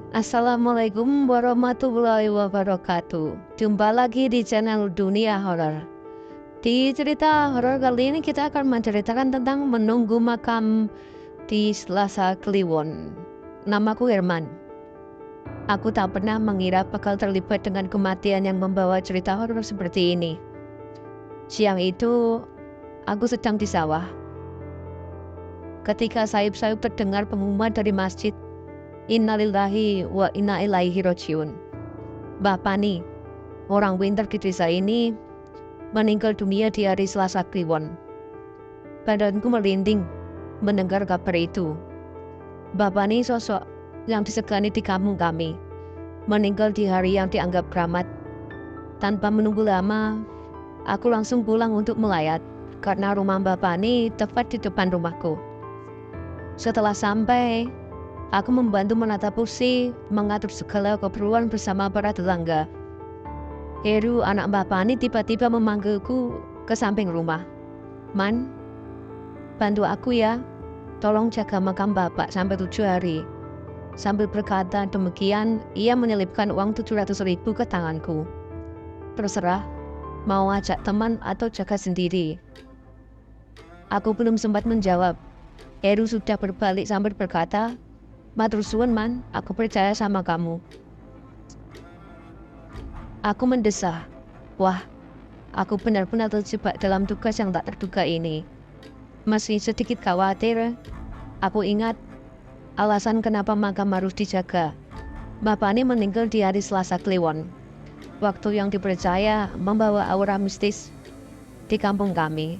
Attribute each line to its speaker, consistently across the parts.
Speaker 1: Assalamualaikum warahmatullahi wabarakatuh. Jumpa lagi di channel Dunia Horor. Di cerita horor kali ini kita akan menceritakan tentang menunggu makam di Selasa Kliwon. Namaku Herman. Aku tak pernah mengira bakal terlibat dengan kematian yang membawa cerita horor seperti ini. Siang itu, aku sedang di sawah. Ketika sayup-sayup terdengar pengumuman dari masjid, Innalillahi wa inna ilaihi rajiun. Mbah Pani, orang pintar di desa ini, meninggal dunia di hari Selasa Kliwon. Badanku merinding mendengar kabar itu. Mbah Pani sosok yang disegani di kampung kami, meninggal di hari yang dianggap keramat. Tanpa menunggu lama, aku langsung pulang untuk melayat, karena rumah Mbah Pani tepat di depan rumahku. Setelah sampai, aku membantu menata kursi, mengatur segala keperluan bersama para tetangga. Heru, anak Mbah Pani, tiba-tiba memanggilku ke samping rumah. Man, bantu aku ya, tolong jaga makam bapak sampai 7 hari. Sambil berkata demikian, ia menyelipkan uang 700.000 ke tanganku. Terserah, mau ajak teman atau jaga sendiri. Aku belum sempat menjawab. Heru sudah berbalik sambil berkata, "Matur suwun Man, aku percaya sama kamu." Aku mendesah. Wah, aku benar-benar terjebak dalam tugas yang tak terduga ini. Meski sedikit khawatir, aku ingat alasan kenapa makam harus dijaga. Mbah Pani meninggal di hari Selasa Kliwon, waktu yang dipercaya membawa aura mistis di kampung kami.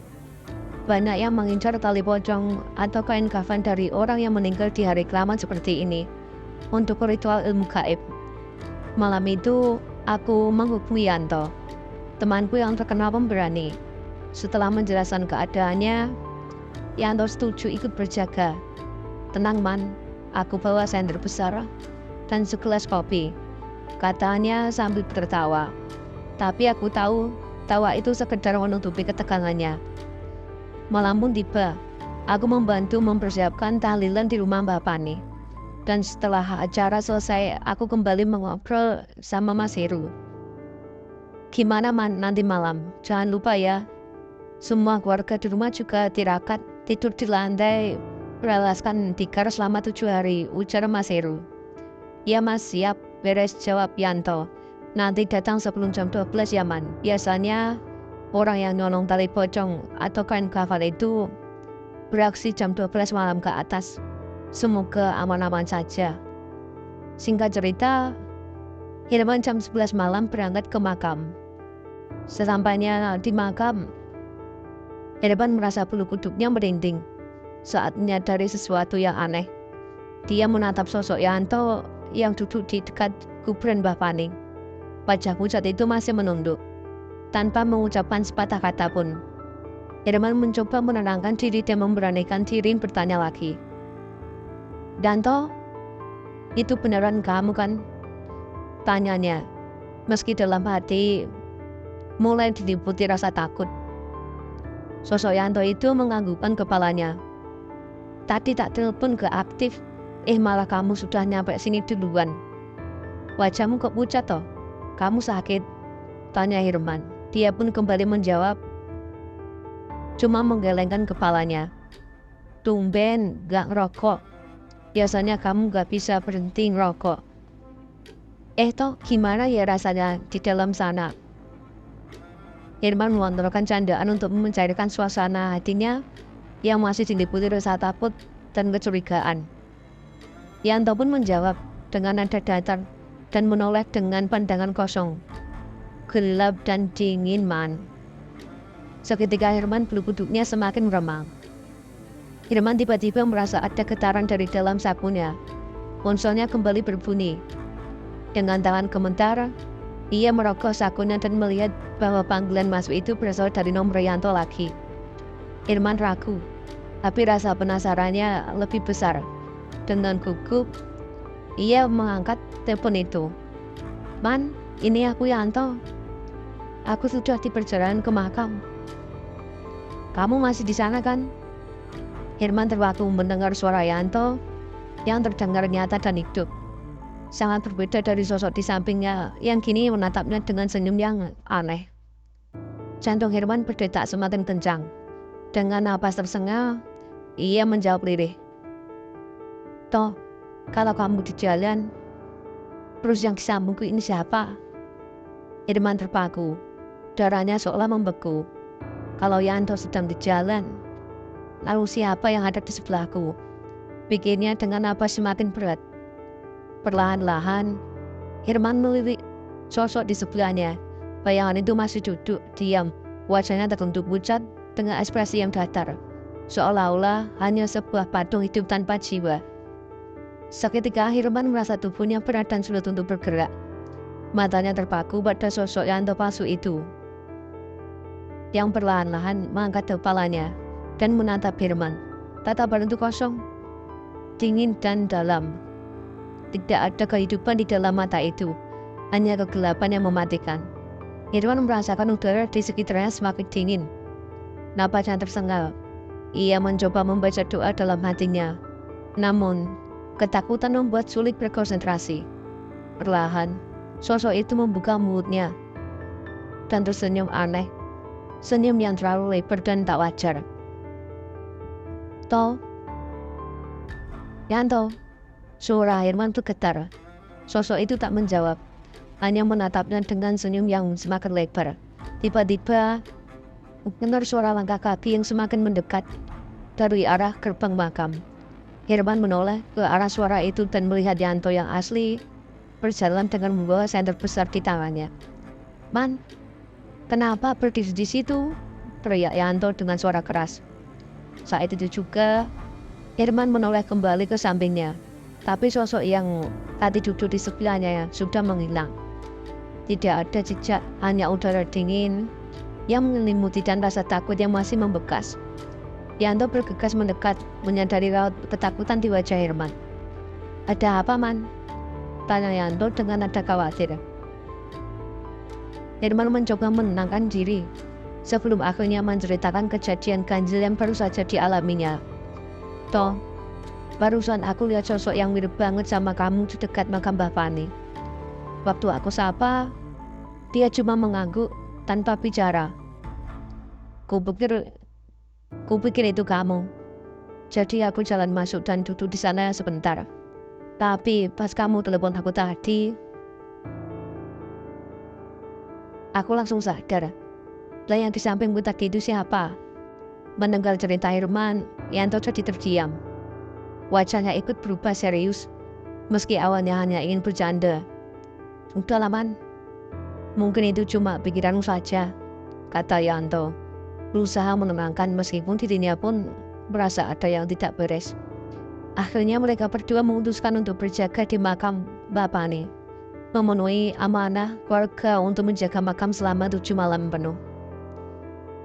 Speaker 1: Banyak yang mengincar tali pocong atau kain kafan dari orang yang meninggal di hari keramat seperti ini untuk ritual ilmu gaib. Malam itu, aku menghubungi Yanto, temanku yang terkenal pemberani. Setelah menjelaskan keadaannya, Yanto setuju ikut berjaga. "Tenang Man, aku bawa sender besar dan segelas kopi," katanya sambil tertawa. Tapi aku tahu, tawa itu sekedar menutupi ketegangannya. Malam pun tiba, aku membantu mempersiapkan tahlilan di rumah Mbah Pani. Dan setelah acara selesai, aku kembali mengobrol sama Mas Heru. "Gimana Man nanti malam? Jangan lupa ya. Semua keluarga di rumah juga tirakat, tidur di lantai, beralaskan tikar selama 7 hari, ujar Mas Heru. "Ya Mas, siap," beres jawab Yanto. "Nanti datang sebelum jam 12 ya Man. Biasanya orang yang nyolong tali pocong atau kain kafan itu beraksi jam 12 malam ke atas. Semoga aman-aman saja." Singkat cerita, Herman jam 11 malam berangkat ke makam. Sesampainya di makam, Herman merasa bulu kuduknya merinding saat menyadari sesuatu yang aneh. Dia menatap sosok Yanto yang duduk di dekat kuburan Mbah Pani. Wajahku saat itu masih menunduk. Tanpa mengucapkan sepatah kata pun, Herman mencoba menenangkan diri dan memberanikan diri bertanya lagi. "Danto, itu beneran kamu kan?" tanyanya, meski dalam hati mulai diliputi rasa takut. Sosok Yanto itu menganggukkan kepalanya. "Tadi tak telepon gak aktif, malah kamu sudah nyampe sini duluan. Wajahmu kok pucat toh? Kamu sakit?" tanya Herman. Dia pun kembali menjawab, cuma menggelengkan kepalanya. "Tumben gak ngerokok. Biasanya kamu gak bisa berhenti ngerokok. Toh gimana ya rasanya di dalam sana?" Herman melontarkan candaan untuk mencairkan suasana hatinya yang masih diliputi rasa takut dan kecurigaan. Yanto pun menjawab dengan nada datar dan menoleh dengan pandangan kosong. "Gelap dan dingin Man." Seketika Herman bulu kuduknya semakin meremang. Herman tiba-tiba merasa ada getaran dari dalam sakunya. Ponselnya kembali berbunyi. Dengan tangan gemetar, ia merogoh sakunya dan melihat bahwa panggilan masuk itu berasal dari nomor Yanto lagi. Herman ragu, tapi rasa penasarannya lebih besar. Dengan gugup, ia mengangkat telepon itu. "Man, ini aku Yanto. Aku sudah di perjalanan ke makam. Kamu masih di sana kan?" Herman terwaku mendengar suara Yanto yang terdengar nyata dan hidup. sangat berbeda dari sosok di sampingnya yang kini menatapnya dengan senyum yang aneh. Jantung Herman berdetak semakin kencang. Dengan napas tersengal, ia menjawab lirih. Toh, kalau kamu di jalan, terus yang disambungku ini siapa? Herman terpaku. Darahnya seolah membeku. Kalau Yanto sedang di jalan, lalu siapa yang ada di sebelahku? Pikirnya dengan napas semakin berat. Perlahan-lahan, Herman melirik sosok di sebelahnya. Bayangan itu masih duduk, diam. Wajahnya tertunduk pucat dengan ekspresi yang datar. Seolah-olah hanya sebuah patung hidup tanpa jiwa. Seketika Herman merasa tubuhnya berat dan sulit untuk bergerak. Matanya terpaku pada sosok Yanto palsu itu, yang perlahan-lahan mengangkat kepalanya dan menatap Herman. Tatapan itu kosong, dingin dan dalam. Tidak ada kehidupan di dalam mata itu, hanya kegelapan yang mematikan. Herman merasakan udara di sekitarnya semakin dingin. Napasnya tersengal. Ia mencoba membaca doa dalam hatinya. Namun, ketakutan membuat sulit berkonsentrasi. Perlahan, sosok itu membuka mulutnya dan tersenyum aneh. Senyum yang terlalu lebar dan tak wajar. Toh, Yanto, suara Herman itu getar. Sosok itu tak menjawab, hanya menatapnya dengan senyum yang semakin lebar. Tiba-tiba, mendengar suara langkah kaki yang semakin mendekat dari arah gerbang makam. Herman menoleh ke arah suara itu dan melihat Yanto yang asli berjalan dengan membawa senter besar di tangannya. Man, kenapa berdiri di situ? Teriak Yanto dengan suara keras. Saat itu juga, Herman menoleh kembali ke sampingnya. Tapi sosok yang tadi duduk di sebelahnya sudah menghilang. Tidak ada jejak, hanya udara dingin yang menyelimuti dan rasa takut yang masih membekas. Yanto bergegas mendekat, menyadari raut ketakutan di wajah Herman. Ada apa, Man? Tanya Yanto dengan nada khawatir. Herman mencoba menenangkan diri sebelum akhirnya menceritakan kejadian ganjil yang baru saja dialaminya. Toh, barusan aku lihat sosok yang mirip banget sama kamu di dekat makam Mbah Pani. Waktu aku sapa, dia cuma mengangguk tanpa bicara. Kupikir itu kamu. Jadi aku jalan masuk dan duduk di sana sebentar. Tapi pas kamu telepon aku tadi, aku langsung sadar. Lah yang di sampingmu tadi itu siapa? Mendengar cerita Herman, Yanto jadi terdiam. Wajahnya ikut berubah serius, meski awalnya hanya ingin bercanda. Udah Man, mungkin itu cuma pikiranmu saja, kata Yanto, berusaha menenangkan meskipun dirinya pun merasa ada yang tidak beres. Akhirnya mereka berdua memutuskan untuk berjaga di makam Mbah Pani, memenuhi amanah keluarga untuk menjaga makam selama 7 malam penuh.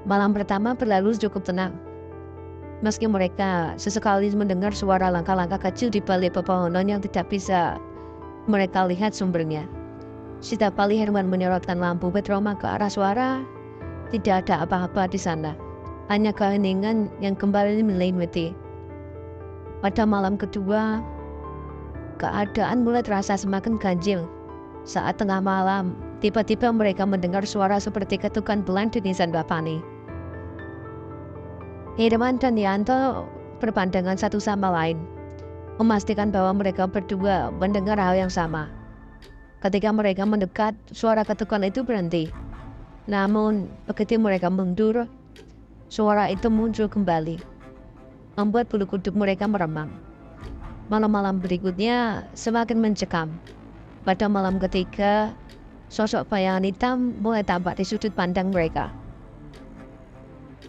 Speaker 1: Malam pertama berlalu cukup tenang. Meski mereka sesekali mendengar suara langkah-langkah kecil di balik pepohonan yang tidak bisa mereka lihat sumbernya. Setiap kali Herman menyorotkan lampu petroma ke arah suara, tidak ada apa-apa di sana. Hanya keheningan yang kembali menyelimuti. Pada malam kedua, keadaan mulai terasa semakin ganjil. Saat tengah malam, tiba-tiba mereka mendengar suara seperti ketukan belang di nisan Mbah Pani. Herman dan Yanto berpandangan satu sama lain, memastikan bahwa mereka berdua mendengar hal yang sama. Ketika mereka mendekat, suara ketukan itu berhenti. Namun, begitu mereka mundur, suara itu muncul kembali, membuat bulu kuduk mereka meremang. Malam-malam berikutnya semakin mencekam. Pada malam ketiga, sosok bayangan hitam mulai tampak di sudut pandang mereka.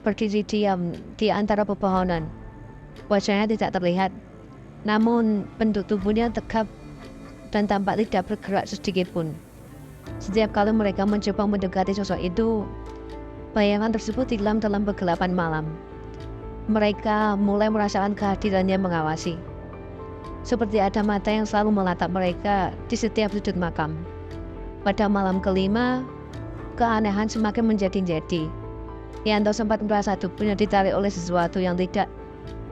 Speaker 1: Berdiri diam di antara pepohonan. Wajahnya tidak terlihat, namun bentuk tubuhnya tegap dan tampak tidak bergerak sedikit pun. Setiap kali mereka mencoba mendekati sosok itu, bayangan tersebut hilang dalam kegelapan malam. Mereka mulai merasakan kehadirannya mengawasi. Seperti ada mata yang selalu menatap mereka di setiap sudut makam. Pada malam kelima, keanehan semakin menjadi-jadi. Yanto sempat merasa tubuhnya ditarik oleh sesuatu yang tidak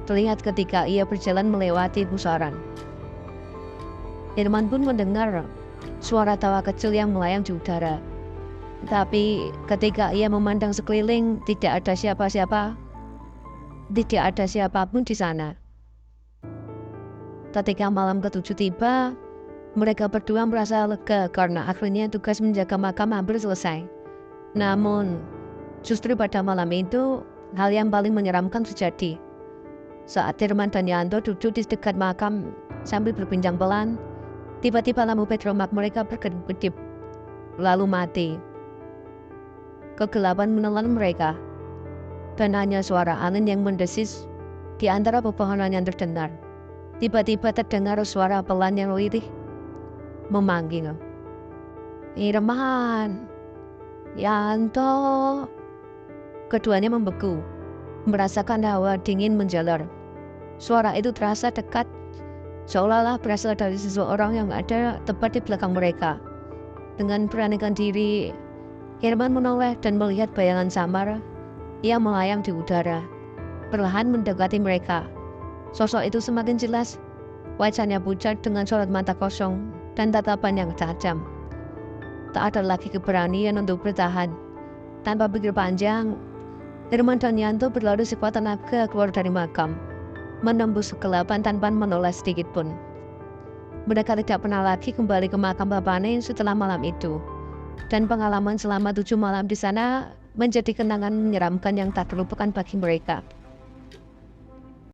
Speaker 1: terlihat ketika ia berjalan melewati pusaran. Irman pun mendengar suara tawa kecil yang melayang di udara. Tapi ketika ia memandang sekeliling, tidak ada siapa-siapa. Tidak ada siapapun di sana. Ketika malam ketujuh tiba, mereka berdua merasa lega karena akhirnya tugas menjaga makam hampir selesai. Namun, justru pada malam itu, hal yang paling menyeramkan terjadi. Saat Irman dan Yanto duduk di dekat makam sambil berbincang pelan, tiba-tiba lampu petromak mereka berkedip-kedip, lalu mati. Kegelapan menelan mereka, dan hanya suara angin yang mendesis di antara pepohonan yang terdengar. Tiba-tiba terdengar suara pelan yang lirih, memanggil, "Irman, Yanto." Keduanya membeku, merasakan hawa dingin menjalar. Suara itu terasa dekat, seolah-olah berasal dari seseorang yang ada tepat di belakang mereka. Dengan beranikan diri, Irman menoleh dan melihat bayangan samar yang melayang di udara, perlahan mendekati mereka. Sosok itu semakin jelas, wajahnya pucat dengan sorot mata kosong dan tatapan yang tajam. Tak ada lagi keberanian untuk bertahan. Tanpa pikir panjang, Irman dan Yanto berlari sekuat tenaga keluar dari makam, menembus kegelapan tanpa menoleh sedikit pun. Mereka tidak pernah lagi kembali ke makam Bapane setelah malam itu, dan pengalaman selama 7 malam di sana menjadi kenangan menyeramkan yang tak terlupakan bagi mereka.